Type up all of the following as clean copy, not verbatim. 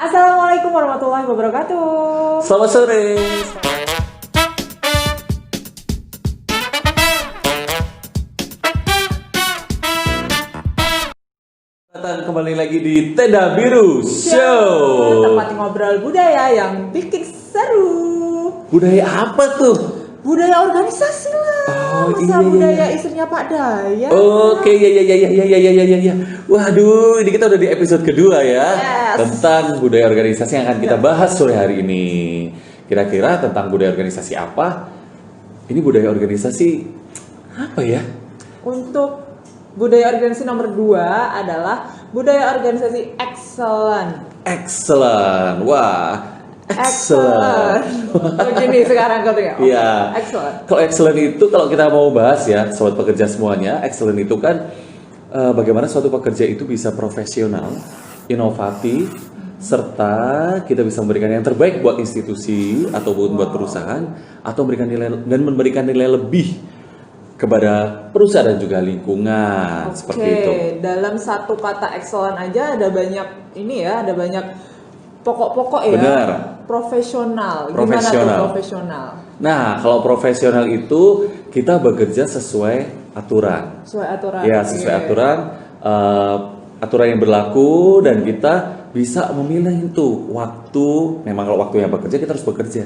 Assalamualaikum warahmatullahi wabarakatuh. Selamat sore. Datang kembali lagi di Tenda Biru Show. Tempat ngobrol budaya yang bikin seru. Budaya apa tuh? Budaya organisasi lah. Oh, Masa iya. budaya istrinya Pak Daya. Oke, ya. Waduh, ini kita udah di episode kedua ya. Yes. Tentang budaya organisasi yang akan kita bahas sore hari ini. Kira-kira tentang budaya organisasi apa? Ini budaya organisasi apa ya? Untuk budaya organisasi nomor 2 adalah budaya organisasi excellent. Excellent. Wah, excellent. Begini sekarang kau ya. Iya. Excellent. Kalau excellent itu kalau kita mau bahas ya, sobat pekerja semuanya, excellent itu kan bagaimana suatu pekerja itu bisa profesional, inovatif, serta kita bisa memberikan yang terbaik buat institusi ataupun buat perusahaan, atau memberikan nilai lebih kepada perusahaan dan juga lingkungan. Seperti itu. Dalam satu kata excellent aja ada banyak ini ya, ada banyak pokok-pokok ya. Benar. Profesional. Gimana Profesional. tuh profesional? Nah, kalau profesional itu kita bekerja sesuai aturan. Sesuai aturan. Ya, Oke. sesuai aturan, aturan yang berlaku, dan kita bisa memilih itu waktu. Memang kalau waktu yang bekerja kita harus bekerja.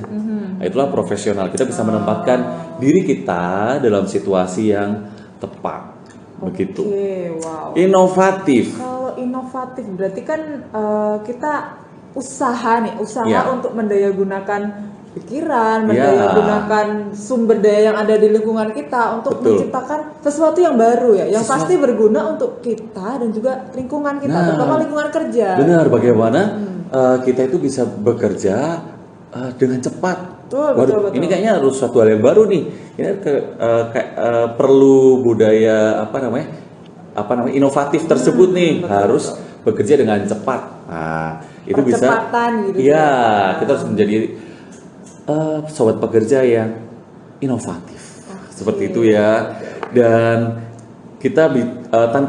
Nah, itulah profesional. Kita bisa menempatkan diri kita dalam situasi yang tepat. Begitu. Oke, wow. Inovatif. Kalau inovatif berarti kan kita usaha Ya. untuk mendayagunakan pikiran, Ya. mendayagunakan sumber daya yang ada di lingkungan kita untuk Betul. menciptakan sesuatu yang baru ya, yang Sesuatu- pasti berguna untuk kita dan juga lingkungan kita, Nah, terutama lingkungan kerja. Benar, bagaimana kita itu bisa bekerja dengan cepat. Betul. Ini kayaknya harus suatu hal yang baru nih. Ini perlu budaya inovatif tersebut nih, harus bekerja dengan cepat. Nah, itu bisa. Percepatan gitu Iya, ya. kita harus menjadi sobat pekerja yang inovatif. Seperti itu ya. Dan kita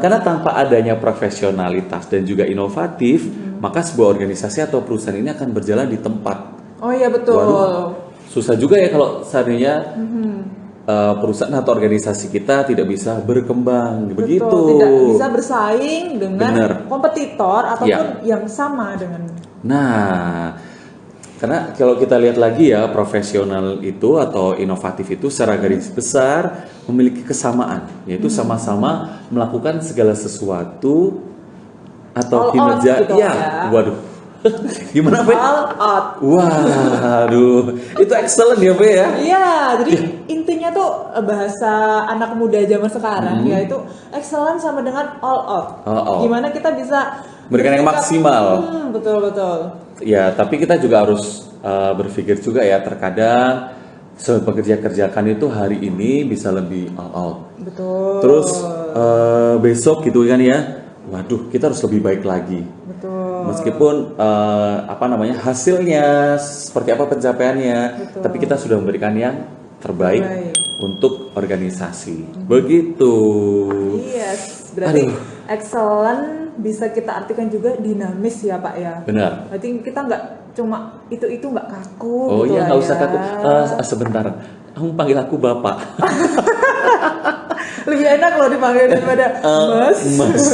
karena tanpa adanya profesionalitas dan juga inovatif, maka sebuah organisasi atau perusahaan ini akan berjalan di tempat. Oh iya betul. Waduh, susah juga ya kalau seandainya perusahaan atau organisasi kita tidak bisa berkembang. Begitu. Betul, tidak bisa bersaing dengan Benar. kompetitor ataupun Ya. yang sama dengan. Nah, karena kalau kita lihat lagi ya, profesional itu atau inovatif itu secara garis besar memiliki kesamaan, yaitu sama-sama melakukan segala sesuatu atau All out kinerja. gitu Ya, ya. waduh. Gimana, Pe? All out. Waduh, itu excellent ya, Pe ya? Iya, jadi intinya tuh bahasa anak muda zaman sekarang yaitu excellent sama dengan all out. All out. Gimana kita bisa Berikan yang bersikap- maksimal. Betul. Ya, tapi kita juga harus berpikir juga ya, terkadang pekerja kerjakan itu hari ini bisa lebih all out. Betul. Terus besok gitu kan ya, waduh, kita harus lebih baik lagi. Betul. Meskipun hasilnya seperti apa pencapaiannya, Betul. tapi kita sudah memberikan yang terbaik Terbaik. untuk organisasi. Begitu. Yes, berarti Aduh. excellent bisa kita artikan juga dinamis ya Pak ya. Benar. Berarti kita nggak cuma itu nggak kaku. Oh gitu iya, lah nggak usah ya. kaku. Sebentar, kamu panggil aku Bapak. Lebih enak loh dipanggil daripada Mas. Mas.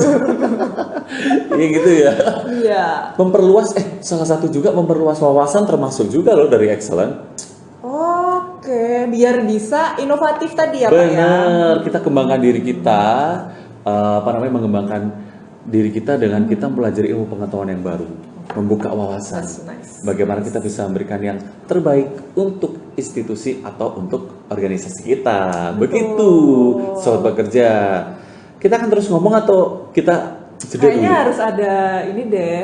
Iya gitu ya. Iya. Salah satu juga memperluas wawasan termasuk juga loh dari excellent. Oke, biar bisa inovatif tadi ya Pak ya. Benar, kita kembangkan diri kita, mengembangkan diri kita dengan kita mempelajari ilmu pengetahuan yang baru, membuka wawasan. That's nice. Bagaimana kita bisa memberikan yang terbaik untuk institusi atau untuk organisasi kita. Begitu, sobat pekerja. Kita akan terus ngomong atau kita jeda Kayaknya dulu? harus ada ini deh,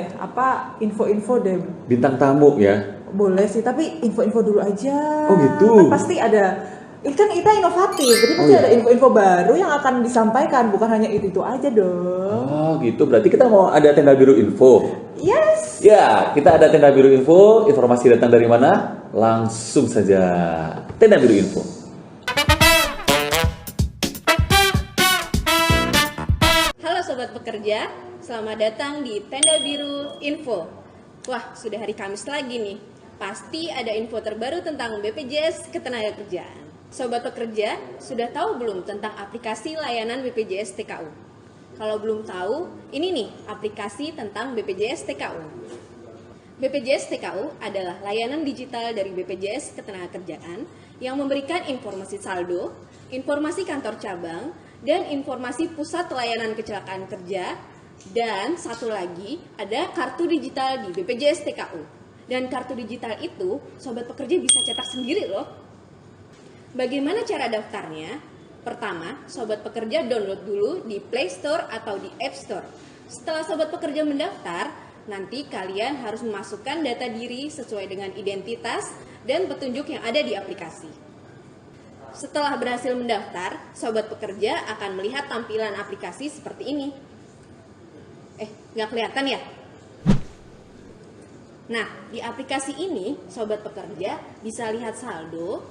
info-info deh. Bintang tamu ya. Boleh sih, tapi info-info dulu aja. Oh, gitu. Kan pasti ada. Ini kan kita inovatif, jadi pasti iya. ada info-info baru yang akan disampaikan, bukan hanya itu aja dong. Oh gitu, berarti kita mau ada tenda biru info. Yes. Ya, kita ada tenda biru info. Informasi datang dari mana? Langsung saja tenda biru info. Halo Sobat Pekerja, selamat datang di Tenda Biru Info. Wah, sudah hari Kamis lagi nih. Pasti ada info terbaru tentang BPJS Ketenagakerjaan. Sobat pekerja, sudah tahu belum tentang aplikasi layanan BPJS TKU? Kalau belum tahu, ini nih aplikasi tentang BPJS TKU. BPJS TKU adalah layanan digital dari BPJS Ketenagakerjaan yang memberikan informasi saldo, informasi kantor cabang, dan informasi pusat layanan kecelakaan kerja. Dan satu lagi, ada kartu digital di BPJS TKU. Dan kartu digital itu, sobat pekerja bisa cetak sendiri loh. Bagaimana cara daftarnya? Pertama, sobat pekerja download dulu di Play Store atau di App Store. Setelah sobat pekerja mendaftar, nanti kalian harus memasukkan data diri sesuai dengan identitas dan petunjuk yang ada di aplikasi. Setelah berhasil mendaftar, sobat pekerja akan melihat tampilan aplikasi seperti ini. Nggak kelihatan ya? Nah, di aplikasi ini, sobat pekerja bisa lihat saldo,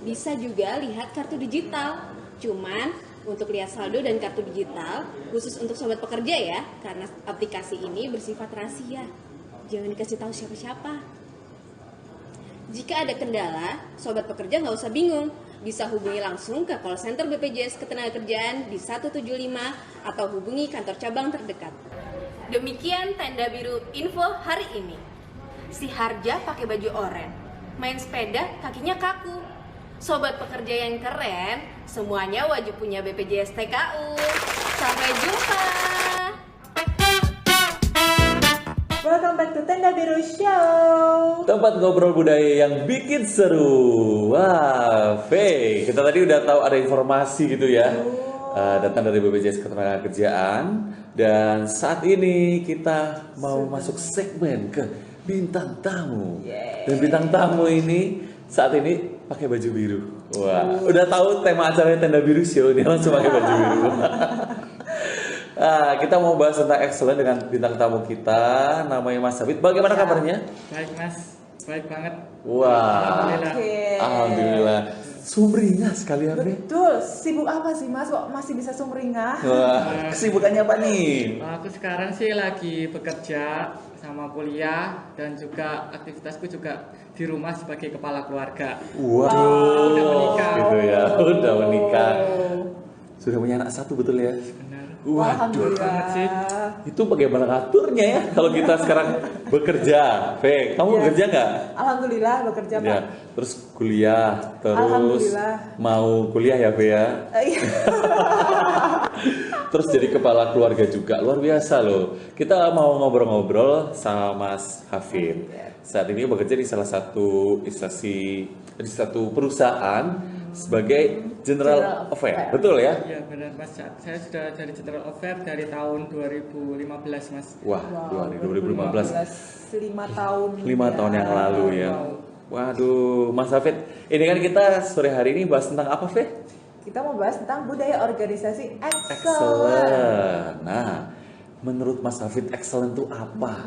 bisa juga lihat kartu digital. Cuman, untuk lihat saldo dan kartu digital, khusus untuk sobat pekerja ya, karena aplikasi ini bersifat rahasia. Jangan dikasih tahu siapa-siapa. Jika ada kendala, sobat pekerja nggak usah bingung. Bisa hubungi langsung ke call center BPJS Ketenagakerjaan di 175 atau hubungi kantor cabang terdekat. Demikian tenda biru info hari ini. Si Harja pakai baju oranye, main sepeda kakinya kaku. Sobat pekerja yang keren, semuanya wajib punya BPJS TKU. Sampai jumpa. Welcome back to Tenda Biru Show. Tempat ngobrol budaya yang bikin seru. Wah, Faye, kita tadi udah tahu ada informasi gitu ya. Datang dari BPJS Ketenagakerjaan. Dan saat ini kita mau masuk segmen ke bintang tamu. Dan bintang tamu ini saat ini pakai baju biru. Wah, udah tahu tema acaranya Tenda Biru Show, dia langsung pakai baju biru. Kita mau bahas tentang excellent dengan bintang tamu kita, namanya Mas Hafid. Bagaimana kabarnya? Baik Mas, baik banget. Wah, Alhamdulillah. Alhamdulillah. Sumringah sekali ya, Be. Betul, sibuk apa sih Mas kok masih bisa sumringah? Wah, kesibukannya apa nih? Aku sekarang sih lagi bekerja sama kuliah dan juga aktivitasku juga di rumah sebagai kepala keluarga. Waduh, Udah menikah. gitu ya, udah menikah. Sudah punya anak satu betul ya? Benar. Waduh, banget sih. itu bagaimana ngaturnya ya kalau kita sekarang bekerja? Fe, kamu Iya. bekerja nggak? Alhamdulillah bekerja Pak. Ya, terus kuliah, terus Alhamdulillah. mau kuliah ya Fe ya? Iya. Terus jadi kepala keluarga juga, luar biasa loh. Kita mau ngobrol-ngobrol sama Mas Hafid. Saat ini bekerja di salah satu instansi, di satu perusahaan sebagai General Affair, betul ya? Iya benar Mas, saya sudah jadi General Affair dari tahun 2015 Mas. Wah, 2015, 5 tahun. 5 tahun yang lalu ya. Waduh, Mas Hafid, ini kan kita sore hari ini bahas tentang apa, Fe? Kita mau bahas tentang budaya organisasi excellent. Excellent. Nah, menurut Mas Hafid excellent itu apa?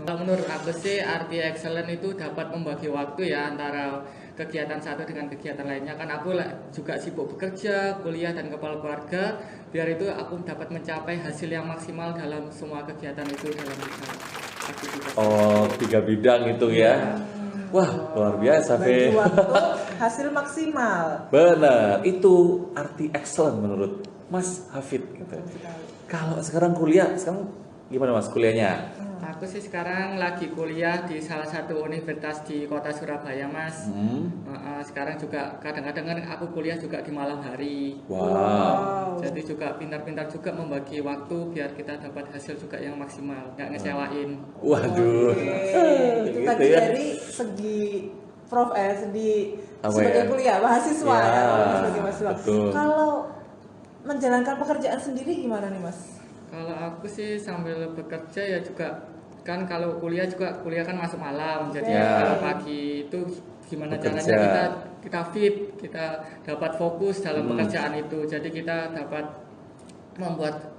Kalau menurut aku sih arti excellent itu dapat membagi waktu ya antara kegiatan satu dengan kegiatan lainnya. Kan aku juga sibuk bekerja, kuliah dan kepala keluarga. Biar itu aku dapat mencapai hasil yang maksimal dalam semua kegiatan itu dalam aktivitas. Oh, 3 bidang itu ya. Wah, luar biasa, Bagi Fe. waktu hasil maksimal. Benar, itu arti excellent menurut Mas Hafid gitu. Kalau sekarang kuliah, sekarang gimana Mas kuliahnya? Aku sih sekarang lagi kuliah di salah satu universitas di kota Surabaya Mas. Sekarang juga kadang-kadang kan aku kuliah juga di malam hari. Wow. Jadi juga pintar-pintar juga membagi waktu biar kita dapat hasil juga yang maksimal, nggak ngecewain. Waduh. Itu Gitu tadi ya. dari segi segi Apa sebagai ya? kuliah mahasiswa Ya, sebagai mahasiswa. betul. Kalau menjalankan pekerjaan sendiri gimana nih Mas? Kalau aku sih sambil bekerja ya juga kan kalau kuliah kan masuk malam. Jadi Ya. kalau pagi itu gimana Bekerja. caranya kita fit, kita dapat fokus dalam pekerjaan itu. Jadi kita dapat membuat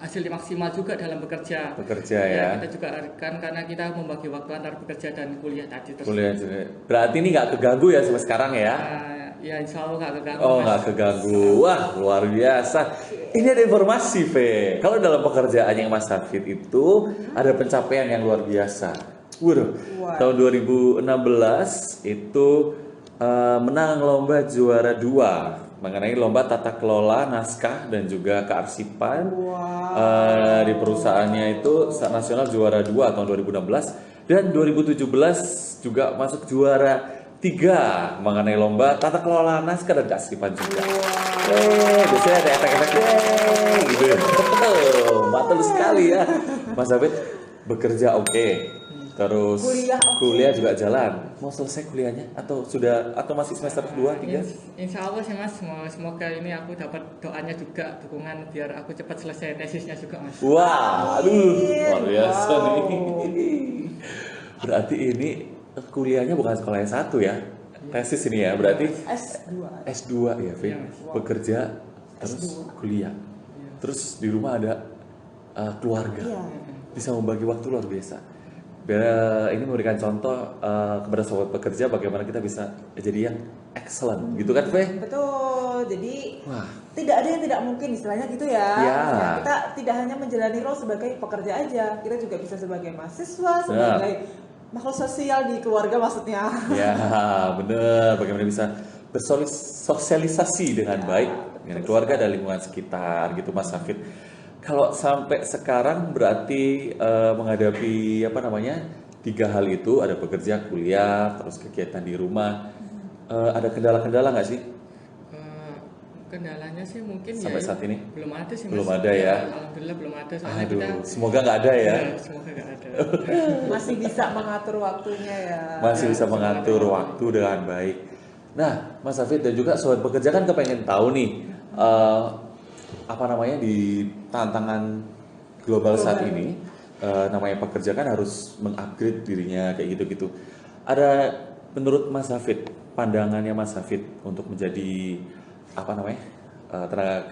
hasil maksimal juga dalam bekerja. Bekerja ya. Kita juga kan karena kita membagi waktu antara bekerja dan kuliah tadi tersebut. Kuliah juga. Berarti ini nggak keganggu ya sampai sekarang ya? Ya insya Allah nggak keganggu. Oh, Mas. nggak keganggu. Wah, luar biasa. Ini ada informasi, Fe. Kalau dalam pekerjaannya Mas Hafid itu ada pencapaian yang luar biasa. Waduh, Wah. tahun 2016 itu menang lomba juara 2 mengenai lomba tata kelola naskah dan juga kearsipan. Di perusahaannya itu nasional juara 2 tahun 2016 dan 2017 juga masuk juara 3 mengenai lomba tata kelola naskah dan kearsipan juga. Biasanya ada efek-efek gitu. Mantul sekali ya. Mas David bekerja oke. Terus kuliah juga jalan. Mau selesai kuliahnya atau masih semester 2, 3? Insya Allah sih Mas, semoga ini aku dapat doanya juga, dukungan biar aku cepat selesai tesisnya juga Mas. Wah, aduh, luar biasa nih. Berarti ini kuliahnya bukan sekolah S1 ya? Tesis ini ya, berarti S2 ya, Fit. Bekerja terus kuliah. Terus di rumah ada keluarga. Bisa membagi waktu luar biasa. Biar ini memberikan contoh kepada sobat pekerja bagaimana kita bisa jadi yang excellent, gitu kan, Fe? Betul. Jadi tidak ada yang tidak mungkin, istilahnya gitu ya. Ya, kita tidak hanya menjalani role sebagai pekerja aja, kita juga bisa sebagai mahasiswa, sebagai makhluk sosial di keluarga maksudnya. Ya, bener. Bagaimana bisa bersosialisasi dengan baik dengan keluarga dan lingkungan sekitar, gitu, Mas Hafid. Kalau sampai sekarang berarti menghadapi 3 hal itu, ada bekerja, kuliah, terus kegiatan di rumah, ada kendala-kendala nggak sih? Kendalanya sih mungkin sampai saat ini belum ada sih Mas. Belum ada ya. Alhamdulillah belum ada. Semoga nggak ada ya. Semoga nggak ada. Masih bisa mengatur waktunya ya. Masih bisa mengatur waktu dengan baik. Nah, Mas Hafid dan juga sobat pekerja kan kepengen tahu nih di tantangan global saat ini, namanya pekerja kan harus mengupgrade dirinya kayak gitu-gitu. Ada menurut Mas Hafid, pandangannya Mas Hafid untuk menjadi tenaga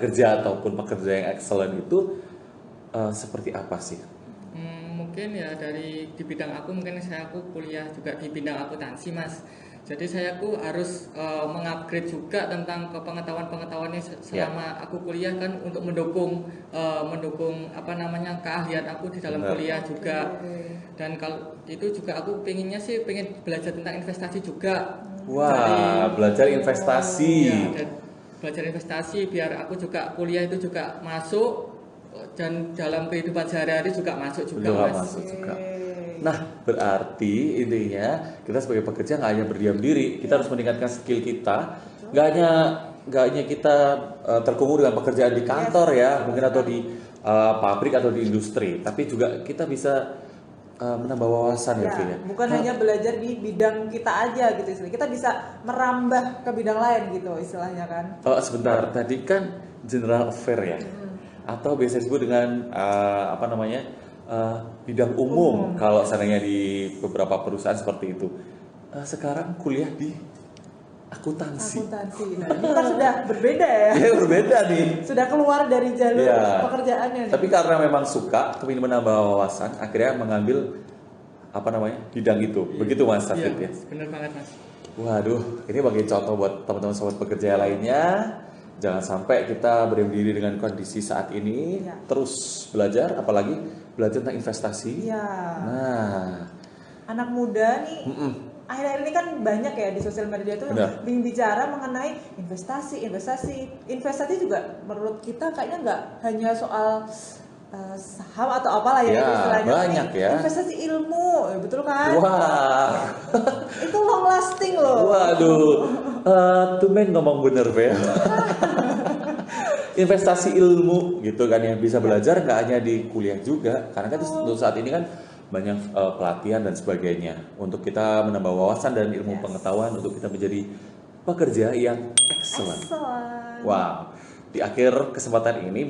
kerja ataupun pekerja yang excellent itu seperti apa sih? Mungkin ya di bidang aku, aku kuliah juga di bidang akuntansi Mas. Jadi aku harus mengupgrade juga tentang pengetahuan-pengetahuannya selama aku kuliah kan, untuk mendukung keahlian aku di dalam kuliah juga. Dan kalau itu juga aku pengen belajar tentang investasi juga. Belajar investasi. Dan belajar investasi biar aku juga kuliah itu juga masuk dan dalam kehidupan sehari-hari juga masuk juga Mas. Nah, berarti intinya kita sebagai pekerja nggak hanya berdiam diri, kita harus meningkatkan skill kita. Nggak hanya kita terkungkung dengan pekerjaan di kantor ya, mungkin atau di pabrik atau di industri, tapi juga kita bisa menambah wawasan ya, ya. Bukan hanya belajar di bidang kita aja gitu istilahnya. Kita bisa merambah ke bidang lain gitu istilahnya kan. Sebentar, tadi kan general affair ya. Atau biasa disebut dengan bidang umum kalau seandainya di beberapa perusahaan seperti itu. Sekarang kuliah di akuntansi. Nah, ini kan sudah berbeda ya. Iya, berbeda nih. Sudah keluar dari jalur pekerjaannya nih. Tapi karena memang suka, ingin menambah wawasan, akhirnya mengambil bidang itu. Begitu Mas Hafid ya. Benar banget Mas. Waduh, ini bagi contoh buat teman-teman sobat pekerja lainnya. Jangan sampai kita berdiam diri dengan kondisi saat ini, terus belajar, apalagi belajar tentang investasi. Nah, anak muda nih, akhir-akhir ini kan banyak ya di sosial media tuh bicara mengenai investasi. Investasi juga menurut kita kayaknya nggak hanya soal saham atau apalah ya istilahnya. Banyak ya. Investasi ilmu, betul kan? Wah. Itu long lasting loh. Waduh. Tumben ngomong bener, Be. Investasi ilmu gitu kan, yang bisa belajar nggak hanya di kuliah juga, karena kan untuk saat ini kan banyak pelatihan dan sebagainya untuk kita menambah wawasan dan ilmu pengetahuan untuk kita menjadi pekerja yang excellent. Wow. Di akhir kesempatan ini,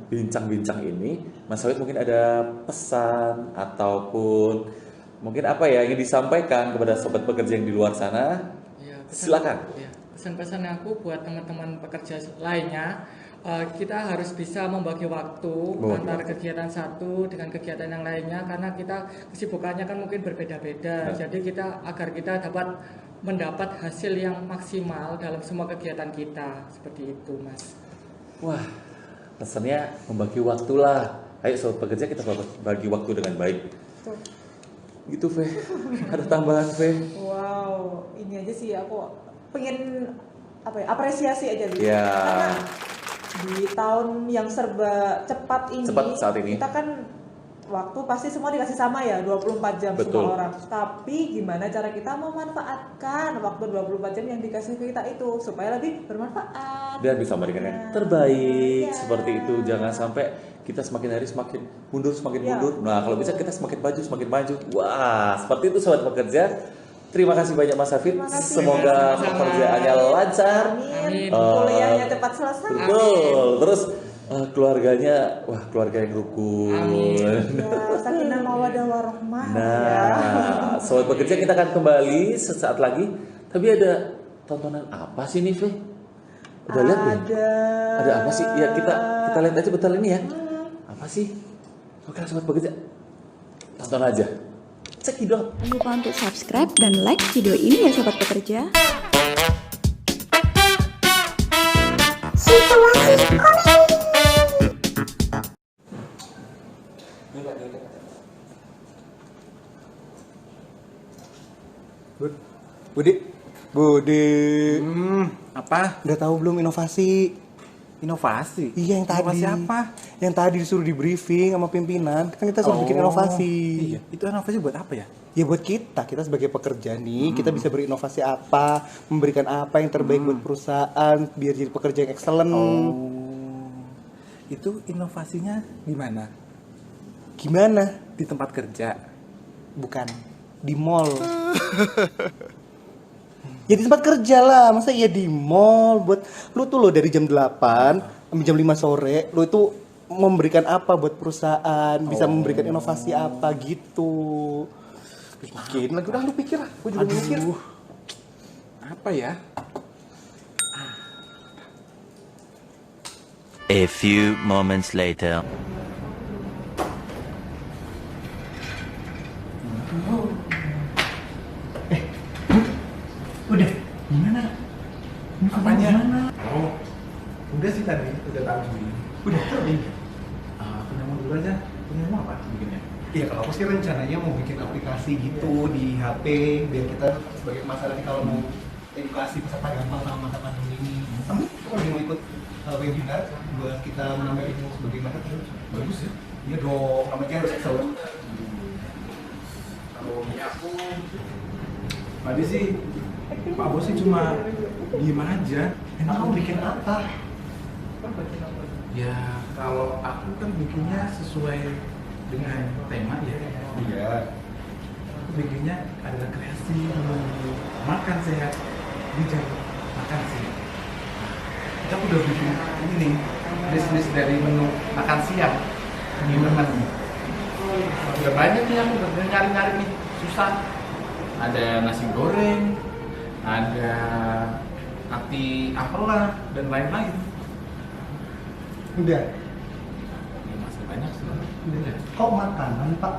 bincang-bincang ini, Mas Hafid mungkin ada pesan ataupun mungkin ingin disampaikan kepada sobat pekerja yang di luar sana? Silakan. Pesan-pesan aku buat teman-teman pekerja lainnya, kita harus bisa membagi waktu antara kegiatan satu dengan kegiatan yang lainnya, karena kita kesibukannya kan mungkin berbeda-beda. Jadi agar kita dapat mendapat hasil yang maksimal dalam semua kegiatan kita, seperti itu Mas. Wah, pesannya membagi waktu lah. Ayo sobat pekerja, kita bagi waktu dengan baik. Gitu, Fe. Ada tambahan, Fe? Wow, ini aja sih aku pengen apresiasi aja gitu. Ya. Karena di tahun yang serba cepat ini, Saat ini. kita kan waktu pasti semua dikasih sama ya, 24 jam Betul. semua orang. Tapi gimana cara kita memanfaatkan waktu 24 jam yang dikasih ke kita itu supaya lebih bermanfaat. Dan bisa memberikan yang terbaik seperti itu. Jangan sampai kita semakin hari semakin mundur. Nah, kalau bisa kita semakin maju. Wah, seperti itu sobat pekerja. Terima kasih banyak Mas Hafid. Terima kasih. Semoga pekerjaannya lancar. Amin. Amin. Kuliahnya cepat selesai. Betul. Terus keluarganya, wah keluarga yang rukun. Amin. Ya, sakinah mawaddah warahmah. Nah, sobat pekerja kita akan kembali sesaat lagi. Tapi ada tontonan apa sih nih, Fe? Udah lihat belum? Ada apa sih? Ya kita lihat aja bentar ini ya. Apa sih? Oke, sobat pekerja. Tonton aja. Cekidot. Jangan lupa untuk subscribe dan like video ini ya Sobat Pekerja. Budi, Apa? udah tahu belum inovasi? Inovasi? Iya yang tadi. Inovasi apa? Yang tadi disuruh di briefing sama pimpinan, kan kita suruh bikin inovasi. Iya, itu inovasi buat apa ya? Ya buat kita sebagai pekerja nih, kita bisa berinovasi apa, memberikan apa yang terbaik buat perusahaan, biar jadi pekerja yang excellent. Itu inovasinya di mana? Gimana? Di tempat kerja. Bukan di mall. Ya di tempat kerja lah, masa iya di mall buat lu tuh lo dari jam 8 sampai jam 5 sore, lu itu memberikan apa buat perusahaan, bisa memberikan inovasi apa gitu. Bikin lagi udah lu pikir lah, gua juga mikir. Apa ya? A few moments later. Udah, gimana? Apanya? Oh, udah sih tadi, udah tahu sih. Udah tahu nih. Punya mau dulu aja. Punya mau apa bikinnya? Iya kalau aku sih rencananya mau bikin aplikasi gitu di HP biar kita sebagai masyarakat kalau mau edukasi peserta gampang sama masa pandemi ini. Kamu kalau mau ikut webinar buat kita menambah ilmu sebagai marketer, bagus ya? Iya dong, namanya harus excellent. Kalau aku tadi sih Pak Bos sih cuma diem aja. Emang kamu bikin apa? Ya kalau aku kan bikinnya sesuai dengan tema ya. Iya. Aku bikinnya adalah kreasi makan sehat di jam makan siang. Kita udah bikin ini nih list dari menu makan siang gimana nih? Udah banyak nih aku udah nyari-nyari nih susah. Ada nasi goreng, ada ati apalah dan lain-lain. Udah. Ya, masih banyak sih. Udah. Kok makanan Pak?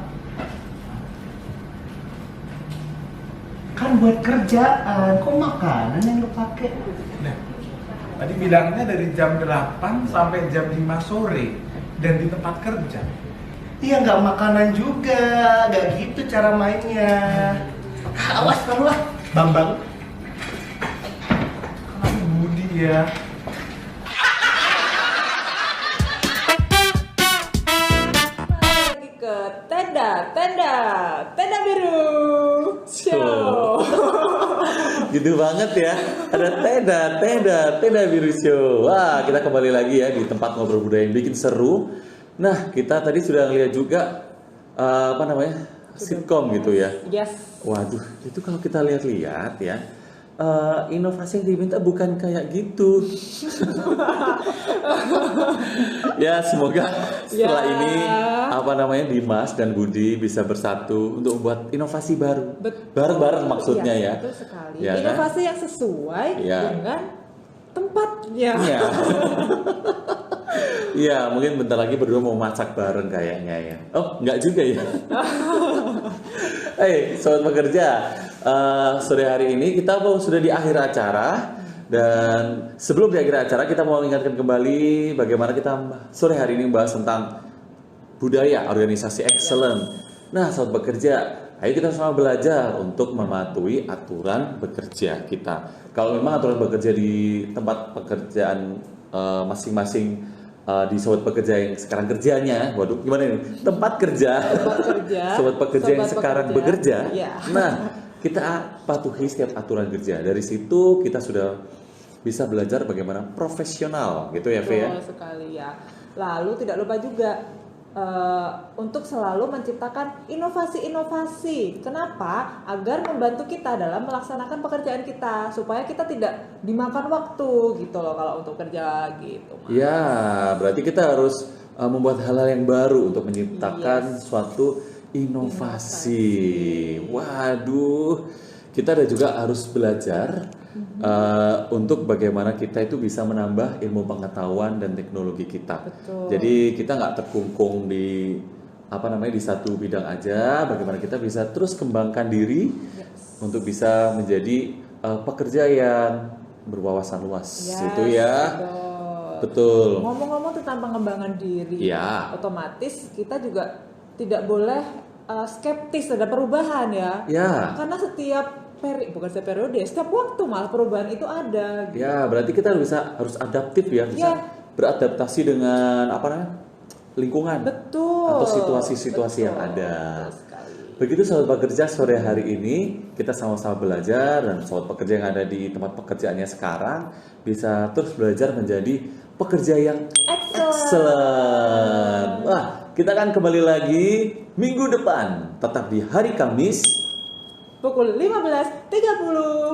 Kan buat kerjaan, kok makanan yang lu pakai? Nah, tadi bilangnya dari jam 8 sampai jam 5 sore dan di tempat kerja. Iya nggak makanan juga, nggak gitu cara mainnya. Awas kamu lah, Bambang. Kenapa Budi ya? Lagi ke tenda biru show. Gitu banget ya. Ada tenda biru show. Wah, kita kembali lagi ya di tempat ngobrol budaya yang bikin seru. Nah, kita tadi sudah lihat juga apa namanya? Sitkom gitu ya. Yes. Waduh, itu kalau kita lihat-lihat ya, inovasi yang diminta bukan kayak gitu. Ya, semoga setelah Ya. ini apa namanya Dimas dan Budi bisa bersatu untuk membuat inovasi baru. Bareng-bareng maksudnya ya. Betul sekali. Ya, kan? Inovasi yang sesuai Ya. dengan tempatnya. Iya. Iya, mungkin bentar lagi berdua mau masak bareng kayaknya ya. Oh, enggak juga ya. Sobat pekerja, sore hari ini kita sudah di akhir acara. Dan sebelum di akhir acara kita mau ingatkan kembali bagaimana kita sore hari ini membahas tentang budaya organisasi excellent. Nah, sobat pekerja, Ayo kita sama belajar untuk mematuhi aturan bekerja kita. Kalau memang aturan bekerja di tempat pekerjaan masing-masing di sobat pekerja yang sekarang kerjanya, waduh gimana ini? Tempat kerja, sobat pekerja yang sekarang bekerja. Ya. Nah, kita patuhi setiap aturan kerja. Dari situ kita sudah bisa belajar bagaimana profesional, gitu ya, Fe ya. Betul sekali ya. Lalu tidak lupa juga untuk selalu menciptakan inovasi-inovasi. Kenapa? Agar membantu kita dalam melaksanakan pekerjaan kita supaya kita tidak dimakan waktu gitu loh kalau untuk kerja gitu. Mas. Ya, berarti kita harus membuat hal-hal yang baru untuk menciptakan suatu inovasi. Waduh, kita ada juga harus belajar untuk bagaimana kita itu bisa menambah ilmu pengetahuan dan teknologi kita. Betul. Jadi kita nggak terkungkung di di satu bidang aja. Bagaimana kita bisa terus kembangkan diri untuk bisa menjadi pekerja yang berwawasan luas, itu ya. Betul. Ngomong-ngomong tentang pengembangan diri, Ya. otomatis kita juga tidak boleh skeptis terhadap perubahan ya. Ya. Karena setiap periode, setiap waktu malah perubahan itu ada. Gitu. Ya, berarti kita harus adaptif ya, bisa beradaptasi dengan lingkungan Betul. atau situasi-situasi yang ada. Betul sekali. Begitu sobat pekerja, sore hari ini kita sama-sama belajar, dan sobat pekerja yang ada di tempat pekerjaannya sekarang bisa terus belajar menjadi pekerja yang excellent. Wah, kita akan kembali lagi minggu depan, tetap di hari Kamis Pukul 15.30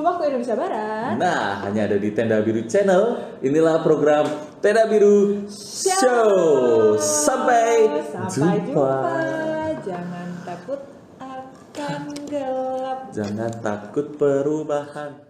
waktu Indonesia Barat. Nah, hanya ada di Tenda Biru Channel. Inilah program Tenda Biru Show. Sampai jumpa. Jangan takut akan gelap. Jangan takut perubahan.